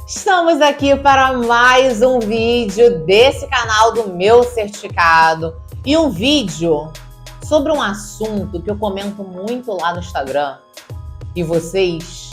Estamos aqui para mais um vídeo desse canal do Meu Certificado e um vídeo sobre um assunto que eu comento muito lá no Instagram e vocês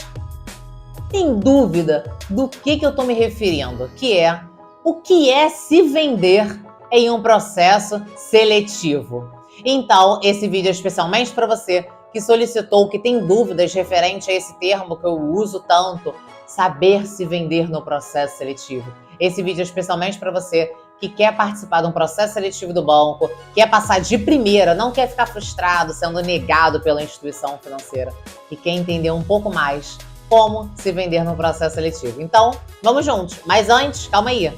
têm dúvida do que eu estou me referindo, que é o que é se vender em um processo seletivo. Então, esse vídeo é especialmente para você que solicitou, que tem dúvidas referente a esse termo que eu uso tanto, saber se vender no processo seletivo. Esse vídeo é especialmente para você que quer participar de um processo seletivo do banco, quer passar de primeira, não quer ficar frustrado sendo negado pela instituição financeira e quer entender um pouco mais como se vender no processo seletivo. Então, vamos juntos. Mas antes, calma aí.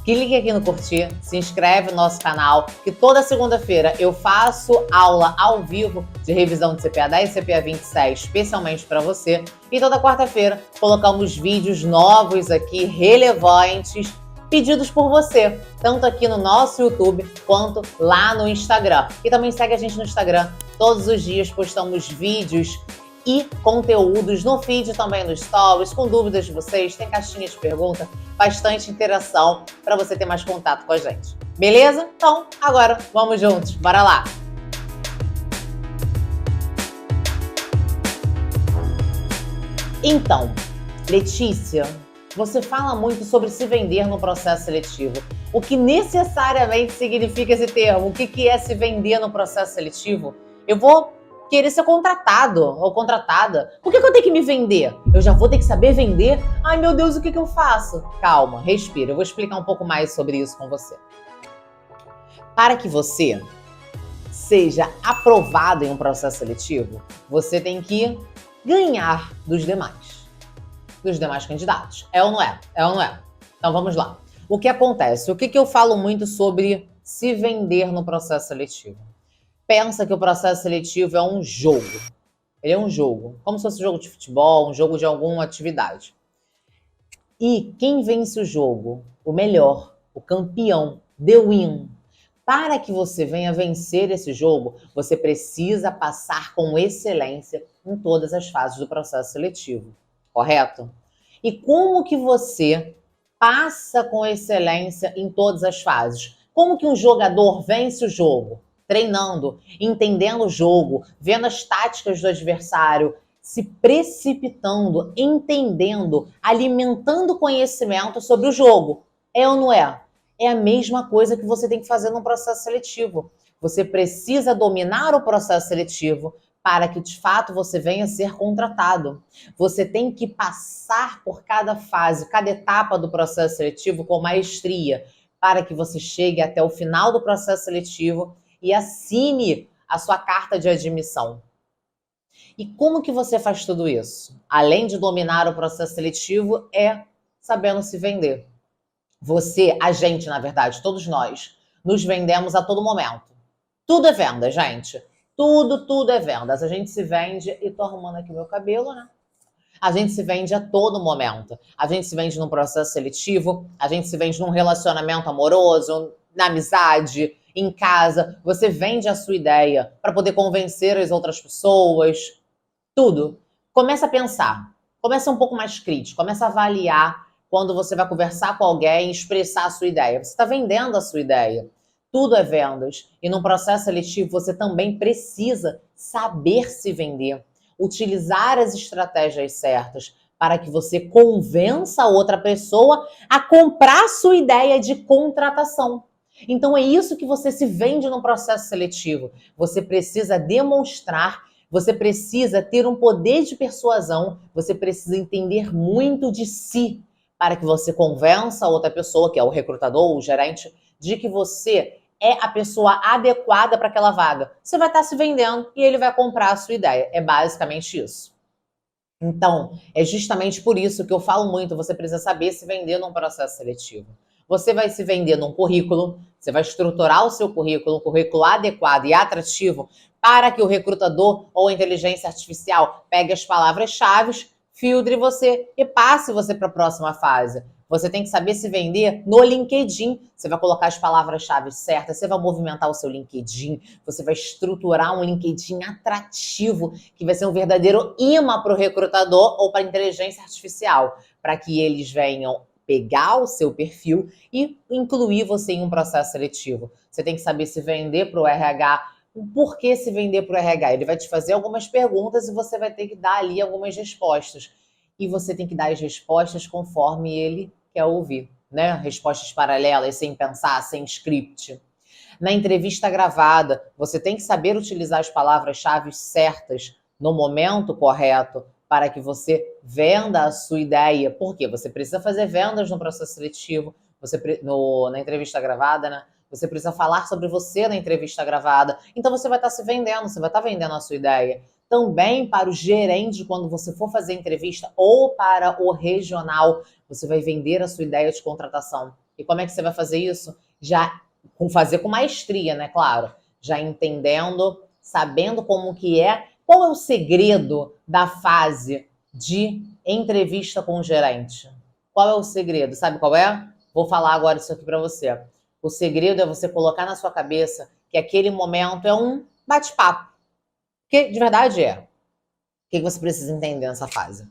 Clique aqui no curtir, se inscreve no nosso canal, que toda segunda-feira eu faço aula ao vivo de revisão de CPA 10 e CPA 27, especialmente para você. E toda quarta-feira colocamos vídeos novos aqui, relevantes, pedidos por você, tanto aqui no nosso YouTube quanto lá no Instagram. E também segue a gente no Instagram, todos os dias postamos vídeos e conteúdos no feed, também nos stories, com dúvidas de vocês, tem caixinha de pergunta, bastante interação para você ter mais contato com a gente. Beleza? Então, agora vamos juntos, bora lá! Então, Letícia, você fala muito sobre se vender no processo seletivo. O que necessariamente significa esse termo? O que é se vender no processo seletivo? Eu vou querer ser contratado ou contratada. Por que eu tenho que me vender? Eu já vou ter que saber vender? Ai, meu Deus, o que eu faço? Calma, respira. Eu vou explicar um pouco mais sobre isso com você. Para que você seja aprovado em um processo seletivo, você tem que ganhar dos demais candidatos. É ou não é? É ou não é? Então vamos lá. O que acontece? O que eu falo muito sobre se vender no processo seletivo? Pensa que o processo seletivo é um jogo. Ele é um jogo, como se fosse um jogo de futebol, um jogo de alguma atividade. E quem vence o jogo? O melhor, o campeão, the win. Para que você venha vencer esse jogo, você precisa passar com excelência em todas as fases do processo seletivo, correto? E como que você passa com excelência em todas as fases? Como que um jogador vence o jogo? Treinando, entendendo o jogo, vendo as táticas do adversário, se precipitando, entendendo, alimentando conhecimento sobre o jogo. É ou não é? É a mesma coisa que você tem que fazer no processo seletivo. Você precisa dominar o processo seletivo para que, de fato, você venha a ser contratado. Você tem que passar por cada fase, cada etapa do processo seletivo com maestria, para que você chegue até o final do processo seletivo e assine a sua carta de admissão. E como que você faz tudo isso? Além de dominar o processo seletivo, é sabendo se vender. Você, a gente, na verdade, todos nós, nos vendemos a todo momento. Tudo é venda, gente. Tudo é vendas. A gente se vende, e tô arrumando aqui meu cabelo, né? A gente se vende a todo momento. A gente se vende num processo seletivo, a gente se vende num relacionamento amoroso, na amizade, em casa. Você vende a sua ideia para poder convencer as outras pessoas. Tudo. Começa a pensar. Começa um pouco mais crítico. Começa a avaliar quando você vai conversar com alguém, expressar a sua ideia. Você está vendendo a sua ideia. Tudo é vendas. E num processo seletivo, você também precisa saber se vender. Utilizar as estratégias certas para que você convença a outra pessoa a comprar a sua ideia de contratação. Então é isso que você se vende no processo seletivo. Você precisa demonstrar, você precisa ter um poder de persuasão, você precisa entender muito de si para que você convença a outra pessoa, que é o recrutador ou o gerente, de que você é a pessoa adequada para aquela vaga. Você vai estar se vendendo e ele vai comprar a sua ideia. É basicamente isso. Então, é justamente por isso que eu falo muito, você precisa saber se vender num processo seletivo. Você vai se vender num currículo, você vai estruturar o seu currículo, um currículo adequado e atrativo para que o recrutador ou a inteligência artificial pegue as palavras-chave, filtre você e passe você para a próxima fase. Você tem que saber se vender no LinkedIn. Você vai colocar as palavras-chave certas, você vai movimentar o seu LinkedIn, você vai estruturar um LinkedIn atrativo, que vai ser um verdadeiro imã para o recrutador ou para a inteligência artificial, para que eles venham pegar o seu perfil e incluir você em um processo seletivo. Você tem que saber se vender para o RH. Por que se vender para o RH? Ele vai te fazer algumas perguntas e você vai ter que dar ali algumas respostas. E você tem que dar as respostas conforme ele quer ouvir, né? Respostas paralelas, sem pensar, sem script. Na entrevista gravada, você tem que saber utilizar as palavras-chave certas no momento correto para que você venda a sua ideia. Por quê? Você precisa fazer vendas no processo seletivo, na entrevista gravada, né? Você precisa falar sobre você na entrevista gravada. Então você vai estar se vendendo, você vai estar vendendo a sua ideia. Também para o gerente, quando você for fazer entrevista, ou para o regional, você vai vender a sua ideia de contratação. E como é que você vai fazer isso? Já fazer com maestria, né? Claro. Já entendendo, sabendo como que é. Qual é o segredo da fase de entrevista com o gerente? Qual é o segredo? Sabe qual é? Vou falar agora isso aqui para você. O segredo é você colocar na sua cabeça que aquele momento é um bate-papo. Porque de verdade é. O que você precisa entender nessa fase?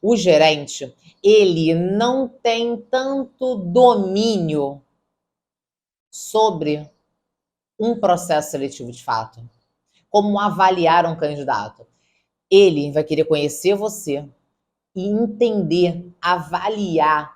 O gerente, ele não tem tanto domínio sobre um processo seletivo de fato, como avaliar um candidato. Ele vai querer conhecer você e entender, avaliar,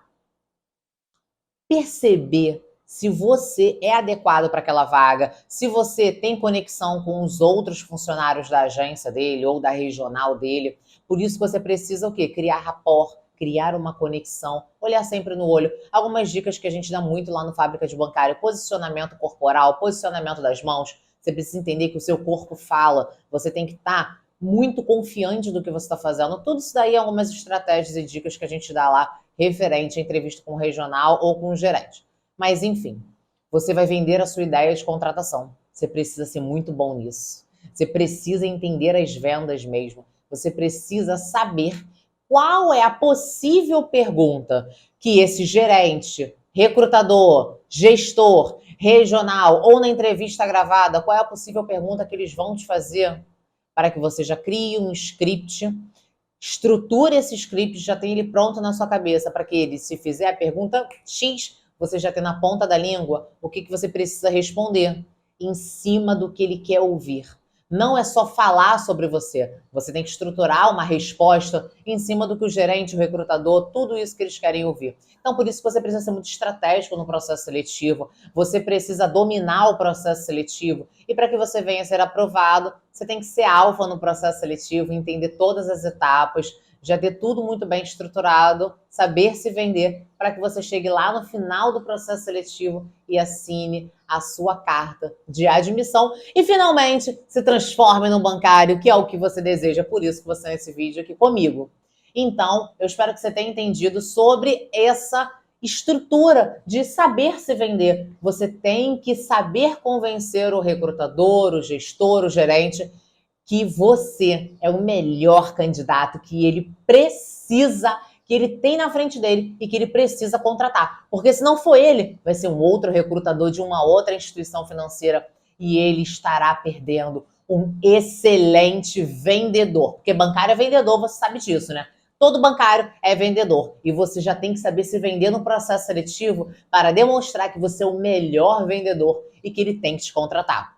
perceber se você é adequado para aquela vaga, se você tem conexão com os outros funcionários da agência dele ou da regional dele. Por isso que você precisa o quê? Criar rapport, criar uma conexão, olhar sempre no olho. Algumas dicas que a gente dá muito lá no Fábrica de Bancário: posicionamento corporal, posicionamento das mãos. Você precisa entender que o seu corpo fala, você tem que estar muito confiante do que você está fazendo. Tudo isso daí é algumas estratégias e dicas que a gente dá lá referente à entrevista com o regional ou com o gerente. Mas, enfim, você vai vender a sua ideia de contratação. Você precisa ser muito bom nisso. Você precisa entender as vendas mesmo. Você precisa saber qual é a possível pergunta que esse gerente, recrutador, gestor, regional ou na entrevista gravada, qual é a possível pergunta que eles vão te fazer para que você já crie um script, estruture esse script, já tenha ele pronto na sua cabeça para que ele, se fizer a pergunta X, você já tem na ponta da língua o que você precisa responder em cima do que ele quer ouvir. Não é só falar sobre você. Você tem que estruturar uma resposta em cima do que o gerente, o recrutador, tudo isso que eles querem ouvir. Então, por isso que você precisa ser muito estratégico no processo seletivo. Você precisa dominar o processo seletivo. E para que você venha a ser aprovado, você tem que ser alfa no processo seletivo, entender todas as etapas, já ter tudo muito bem estruturado, saber se vender, para que você chegue lá no final do processo seletivo e assine a sua carta de admissão e finalmente se transforme num bancário, que é o que você deseja. Por isso que você está nesse vídeo aqui comigo. Então, eu espero que você tenha entendido sobre essa estrutura de saber se vender. Você tem que saber convencer o recrutador, o gestor, o gerente que você é o melhor candidato, que ele precisa, que ele tem na frente dele e que ele precisa contratar. Porque se não for ele, vai ser um outro recrutador de uma outra instituição financeira e ele estará perdendo um excelente vendedor. Porque bancário é vendedor, você sabe disso, né? Todo bancário é vendedor e você já tem que saber se vender no processo seletivo para demonstrar que você é o melhor vendedor e que ele tem que te contratar.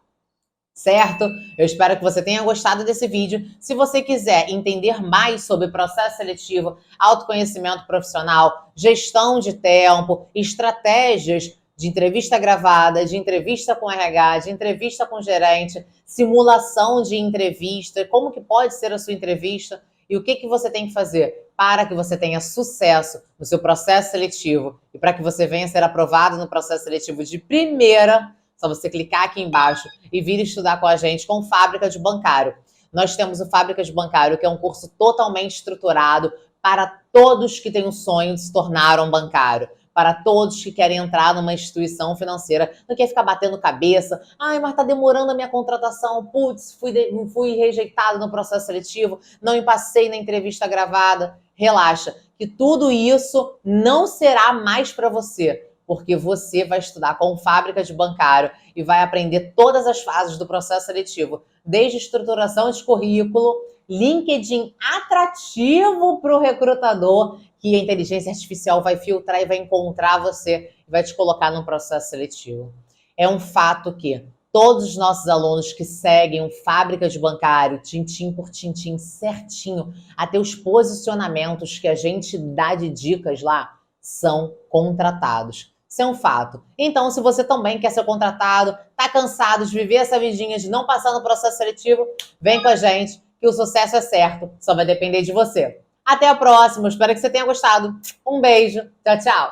Certo? Eu espero que você tenha gostado desse vídeo. Se você quiser entender mais sobre processo seletivo, autoconhecimento profissional, gestão de tempo, estratégias de entrevista gravada, de entrevista com RH, de entrevista com gerente, simulação de entrevista, como que pode ser a sua entrevista e o que você tem que fazer para que você tenha sucesso no seu processo seletivo e para que você venha a ser aprovado no processo seletivo de primeira, só você clicar aqui embaixo e vir estudar com a gente com Fábrica de Bancário. Nós temos o Fábrica de Bancário, que é um curso totalmente estruturado para todos que têm o sonho de se tornar um bancário, para todos que querem entrar numa instituição financeira, não quer ficar batendo cabeça. Ai, mas tá demorando a minha contratação, putz, fui rejeitado no processo seletivo, não passei na entrevista gravada. Relaxa, que tudo isso não será mais para você. porque você vai estudar com fábrica de bancário e vai aprender todas as fases do processo seletivo, desde estruturação de currículo, LinkedIn atrativo para o recrutador, que a inteligência artificial vai filtrar e vai encontrar você e vai te colocar num processo seletivo. É um fato que todos os nossos alunos que seguem o Fábrica de Bancário, tintim por tintim, certinho, até os posicionamentos que a gente dá de dicas lá, são contratados. Isso é um fato. Então, se você também quer ser contratado, tá cansado de viver essa vidinha de não passar no processo seletivo, vem com a gente, que o sucesso é certo, só vai depender de você. Até a próxima, espero que você tenha gostado. Um beijo, tchau, tchau.